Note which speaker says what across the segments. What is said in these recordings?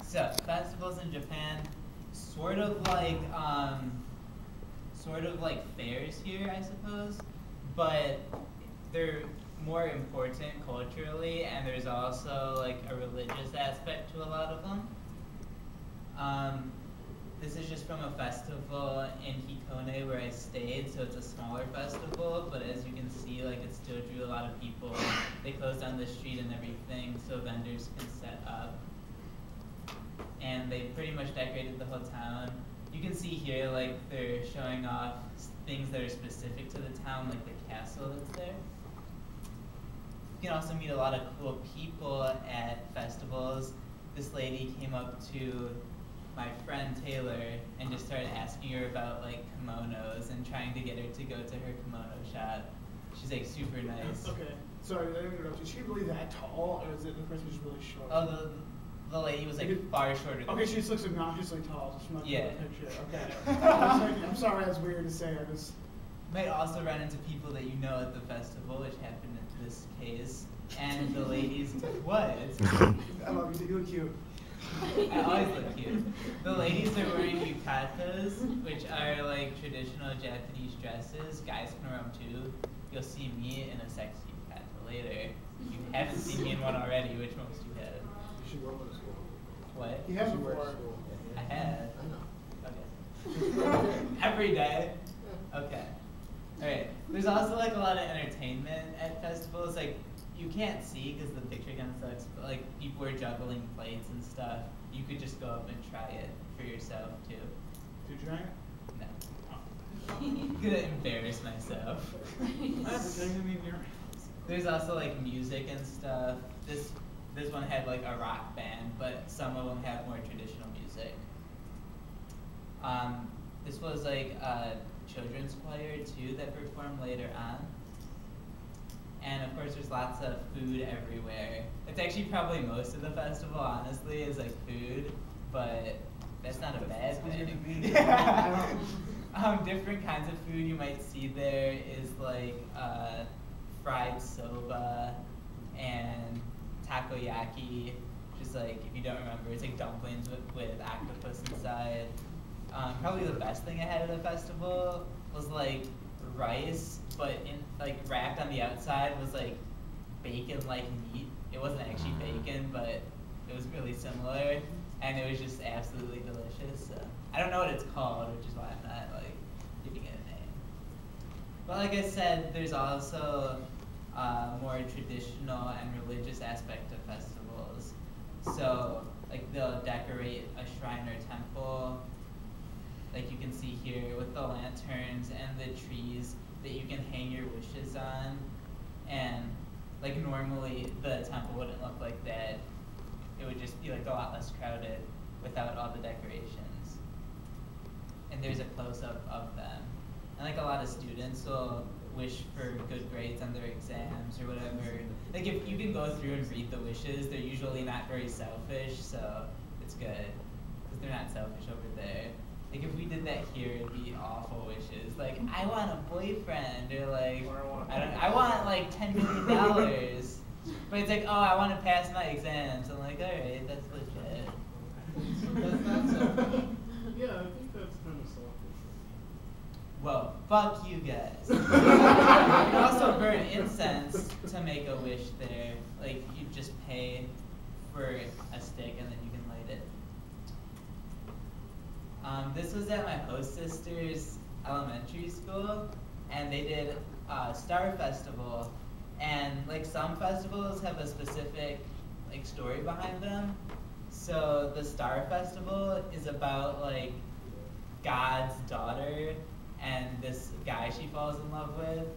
Speaker 1: So festivals in Japan, sort of like fairs here, I suppose, but they're more important culturally, and there's also like a religious aspect to a lot of them. This is just from a festival in Hikone where I stayed, so it's a smaller festival, but as you can see, like it still drew a lot of people. They closed down the street and everything so vendors can set up. And they pretty much decorated the whole town. You can see here, like they're showing off things that are specific to the town, like the castle that's there. You can also meet a lot of cool people at festivals. This lady came up to my friend Taylor and just started asking her about like kimonos and trying to get her to go to her kimono shop. She's like super nice.
Speaker 2: Okay, sorry, I didn't interrupt you. Is she really that tall, or is it the person who's really short?
Speaker 1: Oh, the lady was like far shorter than
Speaker 2: okay,
Speaker 1: me.
Speaker 2: she just looks obnoxiously tall, just from that
Speaker 1: Yeah.
Speaker 2: picture. Okay. I'm sorry, that's weird to say. I just.
Speaker 1: Might also run into people that you know at the festival, which happened in this case. And the ladies, what?
Speaker 2: I love you. You look cute.
Speaker 1: I always look cute. The ladies are wearing yukatas, which are like traditional Japanese dresses. Guys can wear them too. You'll see me in a sexy yukata later. You haven't seen me in one already, which most you have.
Speaker 3: You should wear one to school.
Speaker 1: What?
Speaker 2: You have
Speaker 3: You should wear it
Speaker 2: before.
Speaker 3: to school.
Speaker 1: I have.
Speaker 3: I know.
Speaker 1: Okay. Every day? Okay. Alright. There's also like a lot of entertainment at festivals. Like, you can't see because the picture kind of sucks, but like people are juggling plates and stuff. You could just go up and try it for yourself too.
Speaker 2: Did you try it?
Speaker 1: No. I'm gonna embarrass myself.
Speaker 2: I have to tell you, I mean,
Speaker 1: There's also like music and stuff. This one had like a rock band, but some of them have more traditional music. This was like a children's choir too that performed later on. And of course there's lots of food everywhere. It's actually probably most of the festival, honestly, is like food, but that's not a bad thing. Different kinds of food you might see there is like fried soba and takoyaki, which is like, if you don't remember, it's like dumplings with octopus inside. Probably the best thing I had at a festival was like rice, but in like wrapped on the outside was like bacon-like meat. It wasn't actually bacon, but it was really similar, and it was just absolutely delicious. So I don't know what it's called, which is why I'm not like giving it a name. But like I said, there's also a more traditional and religious aspect of festivals. So like they'll decorate a shrine or temple, like you can see here with the lanterns and the trees that you can hang your wishes on. And like normally the temple wouldn't look like that. It would just be like a lot less crowded without all the decorations. And there's a close-up of them. And like a lot of students will wish for good grades on their exams or whatever. Like if you can go through and read the wishes, they're usually not very selfish, so it's good. Because they're not selfish over there. Like if we did that here, it'd be awful wishes. Like, I want a boyfriend, or like, I want like $10 million. But it's like, oh, I want to pass my exams. I'm like, all right, that's legit.
Speaker 3: That's not selfish. Yeah, I think that's kind of selfish.
Speaker 1: Well, fuck you guys. You can also burn incense to make a wish there. Like, you just pay for a stick and then you can light it. This was at my host sister's elementary school, and they did a Star Festival. And like some festivals have a specific like story behind them. So the Star Festival is about like God's daughter and this guy she falls in love with.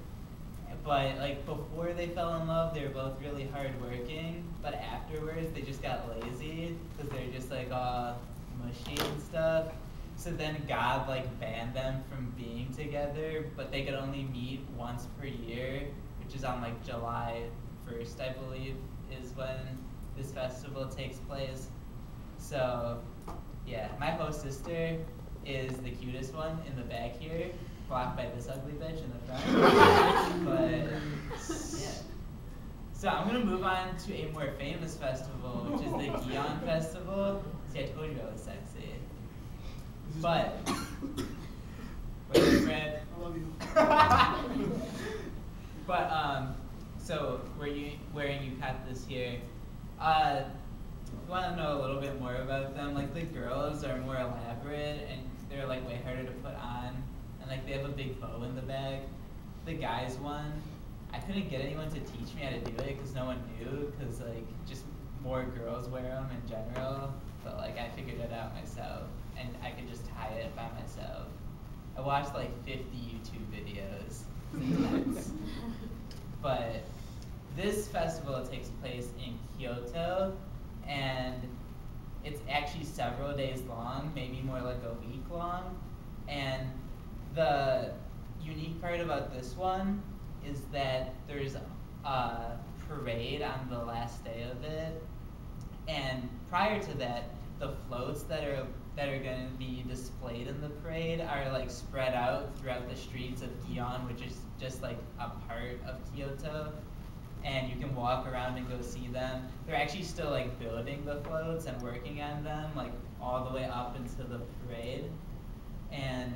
Speaker 1: But like before they fell in love, they were both really hardworking. But afterwards, they just got lazy because they're just like all mushy and stuff. So then God like banned them from being together, but they could only meet once per year, which is on like July 1st, I believe, is when this festival takes place. So yeah, my host sister is the cutest one in the back here, blocked by this ugly bitch in the front. But yeah. So I'm gonna move on to a more famous festival, which is the Gion Festival. See, I told you I was sexy. But wait, Fred.
Speaker 2: I love you.
Speaker 1: But so wearing yukatas here. You want to know a little bit more about them? Like the girls are more elaborate and they're like way harder to put on, and like they have a big bow in the bag. The guys one, I couldn't get anyone to teach me how to do it because no one knew, because like just more girls wear them in general. But like I figured it out myself, and I could just tie it by myself. I watched like 50 YouTube videos. It's intense. But this festival takes place in Kyoto, and it's actually several days long, maybe more like a week long. And the unique part about this one is that there's a parade on the last day of it. And prior to that, the floats that are going to be displayed in the parade are like spread out throughout the streets of Gion, which is just like a part of Kyoto. And you can walk around and go see them. They're actually still like building the floats and working on them, like all the way up into the parade. And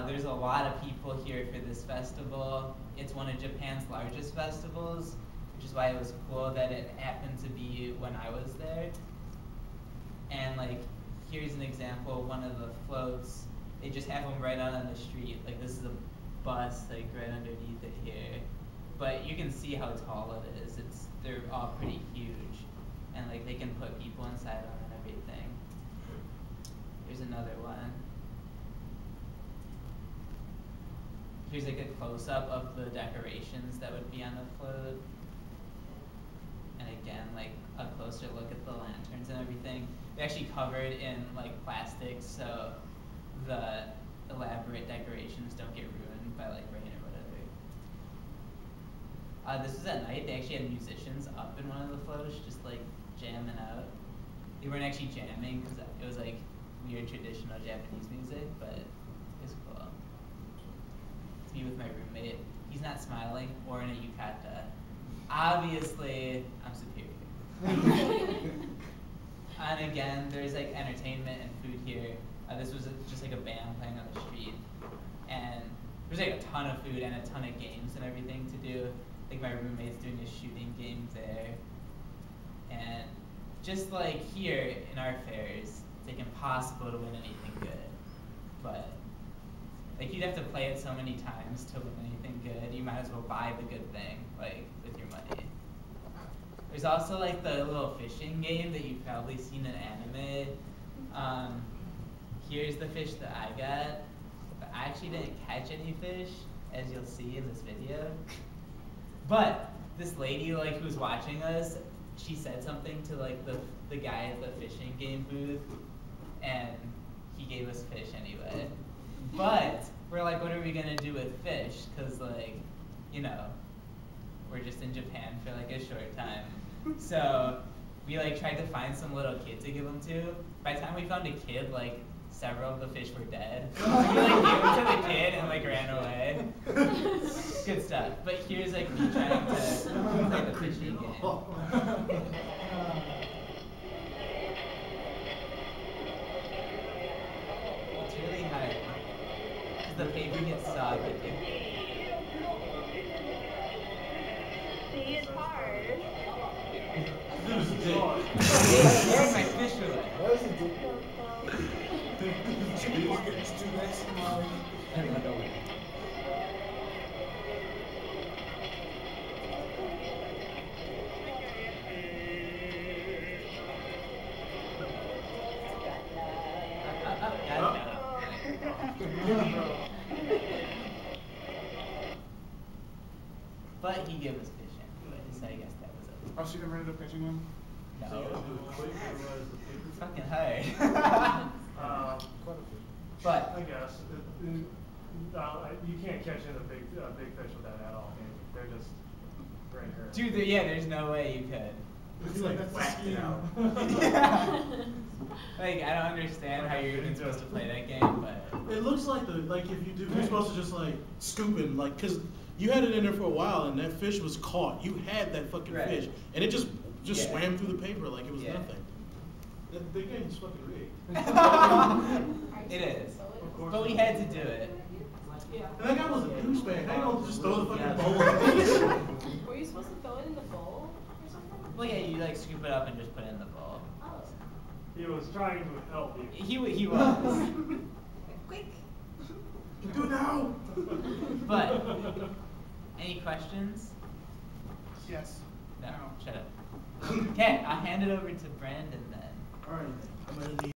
Speaker 1: there's a lot of people here for this festival. It's one of Japan's largest festivals, which is why it was cool that it happened to be when I was there. And like, here's an example, one of the floats, they just have them right out on the street. Like this is a bus like right underneath it here. But you can see how tall it is. They're all pretty huge. And like they can put people inside them and everything. Here's another one. Here's like a close-up of the decorations that would be on the float. And again, like a closer look at the lanterns and everything. They're actually covered in like plastic, so the elaborate decorations don't get ruined by like rain or whatever. This was at night. They actually had musicians up in one of the floats, just like jamming out. They weren't actually jamming because it was like weird traditional Japanese music, but it was cool. To be with my roommate. He's not smiling or in a yukata. Obviously, I'm superior. And again, there's like entertainment and food here. This was just like a band playing on the street. And there's like a ton of food and a ton of games and everything to do. Like my roommate's doing a shooting game there. And just like here in our fairs, it's like impossible to win anything good. But like you'd have to play it so many times to win anything good, you might as well buy the good thing, like with your money. There's also like the little fishing game that you've probably seen in anime. Here's the fish that I got, but I actually didn't catch any fish, as you'll see in this video. But this lady like who was watching us, she said something to like the guy at the fishing game booth, and he gave us fish anyway. But we're like, what are we gonna do with fish? Cause like, you know, we're just in Japan for like a short time. So we like tried to find some little kid to give them to. By the time we found a kid, like several of the fish were dead. So we like gave them to the kid and like ran away. Good stuff. But here's like me trying to play the fishing game. It's really hard. Because the paper gets soggy.
Speaker 4: See, it's hard.
Speaker 1: Where's my fish fillet? But he gave us fish anyway, so I guess that was it.
Speaker 2: Oh, so you never ended up catching one?
Speaker 1: No.
Speaker 3: So you gotta do it quick, otherwise the paper.
Speaker 1: It's fucking hard. But
Speaker 3: I guess you can't catch in a big fish with that at all. Can you? They're just right here.
Speaker 1: dude, yeah, there's no way you could.
Speaker 2: It's like that's
Speaker 3: whacked it out.
Speaker 1: Like I don't understand how you're even supposed to play that game, but
Speaker 5: It looks like if you're supposed to just like scoop and like, cause you had it in there for a while, and that fish was caught. You had that fucking
Speaker 1: Right.
Speaker 5: fish, and it just
Speaker 1: Yeah.
Speaker 5: swam through the paper like it was
Speaker 1: Yeah.
Speaker 5: nothing. The game is fucking rigged.
Speaker 1: It is.
Speaker 3: Of course.
Speaker 1: But we had to do it.
Speaker 5: And that guy was a douchebag. They don't just throw the
Speaker 1: Yeah.
Speaker 5: fucking bowl in the fish.
Speaker 6: Were you supposed to throw it in the bowl or something?
Speaker 1: Well, yeah, you like scoop it up and just put it in the bowl.
Speaker 6: Oh.
Speaker 3: He was trying to help you.
Speaker 1: He was.
Speaker 6: Quick.
Speaker 5: Do it now.
Speaker 1: But any questions?
Speaker 2: Yes.
Speaker 1: No. Shut up. Okay, I'll hand it over to Brandon then.
Speaker 5: All right, I'm gonna need.